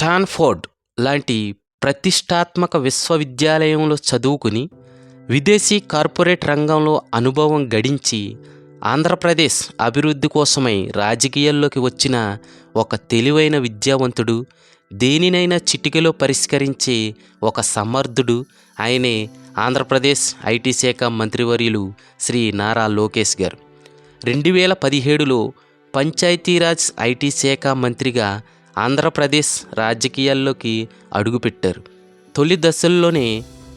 Stanford లాంటి ప్రతిష్టాత్మక విశ్వవిద్యాలయంలో చదువుకుని విదేశీ కార్పొరేట్ రంగంలో అనుభవం గడించి ఆంధ్రప్రదేశ్ అభివృద్ధి కోసమై రాజకీయాల్లోకి వచ్చిన ఒక తెలివైన విద్యావంతుడు, దేనినైనా చిటికెలో పరిష్కరించే ఒక సమర్థుడు ఆయనే ఆంధ్రప్రదేశ్ ఐటీ శాఖ మంత్రివర్యులు శ్రీ నారా లోకేష్ గారు. 2017లో పంచాయతీరాజ్ ఐటీ శాఖ మంత్రిగా ఆంధ్రప్రదేశ్ రాజకీయాల్లోకి అడుగుపెట్టారు. తొలి దశల్లోనే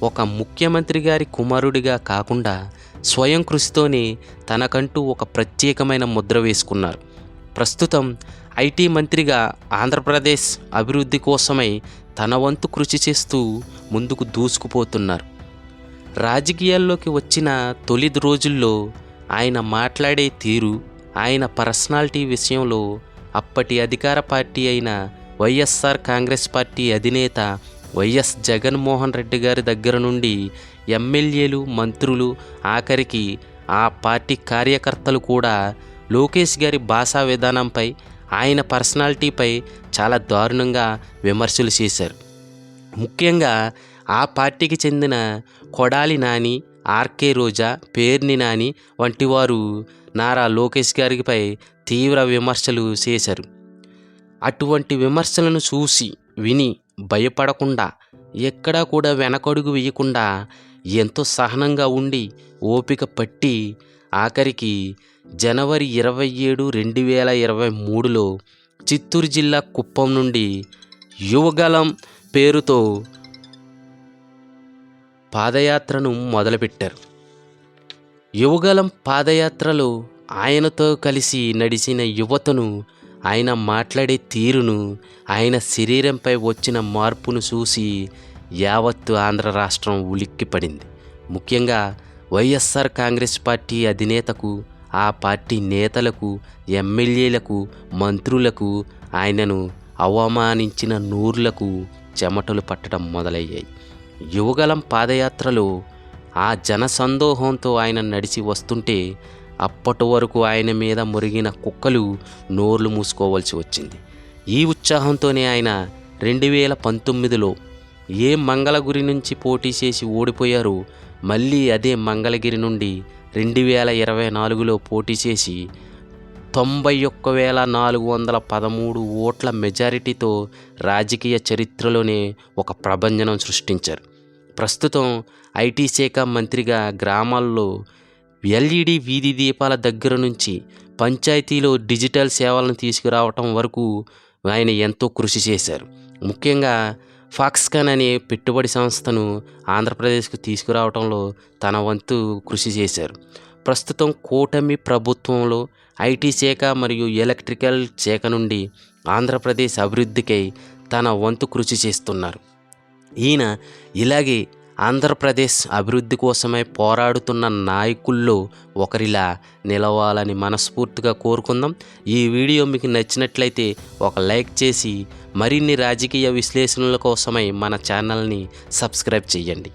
ఒక ముఖ్యమంత్రి గారి కుమారుడిగా కాకుండా స్వయం కృషితోనే తనకంటూ ఒక ప్రత్యేకమైన ముద్ర వేసుకున్నారు. ప్రస్తుతం ఐటీ మంత్రిగా ఆంధ్రప్రదేశ్ అభివృద్ధి కోసమై తన వంతు కృషి చేస్తూ ముందుకు దూసుకుపోతున్నారు. రాజకీయాల్లోకి వచ్చిన తొలి రోజుల్లో ఆయన మాట్లాడే తీరు, ఆయన పర్సనాలిటీ విషయంలో అప్పటి అధికార పార్టీ అయిన వైఎస్ఆర్ కాంగ్రెస్ పార్టీ అధినేత వైఎస్ జగన్మోహన్ రెడ్డి గారి దగ్గర నుండి ఎమ్మెల్యేలు, మంత్రులు, ఆఖరికి ఆ పార్టీ కార్యకర్తలు కూడా లోకేష్ గారి భాషా విధానంపై, ఆయన పర్సనాలిటీపై చాలా దారుణంగా విమర్శలు చేశారు. ముఖ్యంగా ఆ పార్టీకి చెందిన కొడాలి నాని, ఆర్కే రోజా, పేర్ని నాని వంటి వారు నారా లోకేష్ గారిపై తీవ్ర విమర్శలు చేశారు. అటువంటి విమర్శలను చూసి విని భయపడకుండా, ఎక్కడా కూడా వెనకడుగు వేయకుండా ఎంతో సహనంగా ఉండి ఓపిక పట్టి ఆఖరికి జనవరి 27, 2023లో చిత్తూరు జిల్లా కుప్పం నుండి యువగళం పేరుతో పాదయాత్రను మొదలుపెట్టారు. యువగళం పాదయాత్రలో ఆయనతో కలిసి నడిచిన యువతను, ఆయన మాట్లాడే తీరును, ఆయన శరీరంపై వచ్చిన మార్పును చూసి యావత్తు ఆంధ్ర రాష్ట్రం ఉలిక్కిపడింది. ముఖ్యంగా వైఎస్ఆర్ కాంగ్రెస్ పార్టీ అధినేతకు, ఆ పార్టీ నేతలకు, ఎమ్మెల్యేలకు, మంత్రులకు, ఆయనను అవమానించిన నోర్లకు చెమటలు పట్టడం మొదలయ్యాయి. యువగళం పాదయాత్రలో ఆ జనసందోహంతో ఆయన నడిచి వస్తుంటే అప్పటి వరకు ఆయన మీద మురిగిన కుక్కలు నోర్లు మూసుకోవాల్సి వచ్చింది. ఈ ఉత్సాహంతోనే ఆయన 2019లో ఏ మంగళగిరి నుంచి పోటీ చేసి ఓడిపోయారో మళ్ళీ అదే మంగళగిరి నుండి 2024లో పోటీ చేసి 91,413 ఓట్ల మెజారిటీతో రాజకీయ చరిత్రలోనే ఒక ప్రభంజనం సృష్టించారు. ప్రస్తుతం ఐటీ శాఖ మంత్రిగా గ్రామాల్లో ఎల్ఈడి వీధి దీపాల దగ్గర నుంచి పంచాయతీలో డిజిటల్ సేవలను తీసుకురావటం వరకు ఆయన ఎంతో కృషి చేశారు. ముఖ్యంగా ఫాక్స్కాన్ అనే పెట్టుబడి సంస్థను ఆంధ్రప్రదేశ్కు తీసుకురావడంలో తన వంతు కృషి చేశారు. ప్రస్తుతం కూటమి ప్రభుత్వంలో ఐటీ శాఖ మరియు ఎలక్ట్రికల్ శాఖ నుండి ఆంధ్రప్రదేశ్ అభివృద్ధికై తన వంతు కృషి చేస్తున్నారు. ఈయన ఇలాగే ఆంధ్రప్రదేశ్ అభివృద్ధి కోసమై పోరాడుతున్న నాయకుల్లో ఒకరిలా నిలవాలని మనస్ఫూర్తిగా కోరుకుందాం. ఈ వీడియో మీకు నచ్చినట్లయితే ఒక లైక్ చేసి మరిన్ని రాజకీయ విశ్లేషణల కోసమై మన ఛానల్ని సబ్స్క్రైబ్ చేయండి.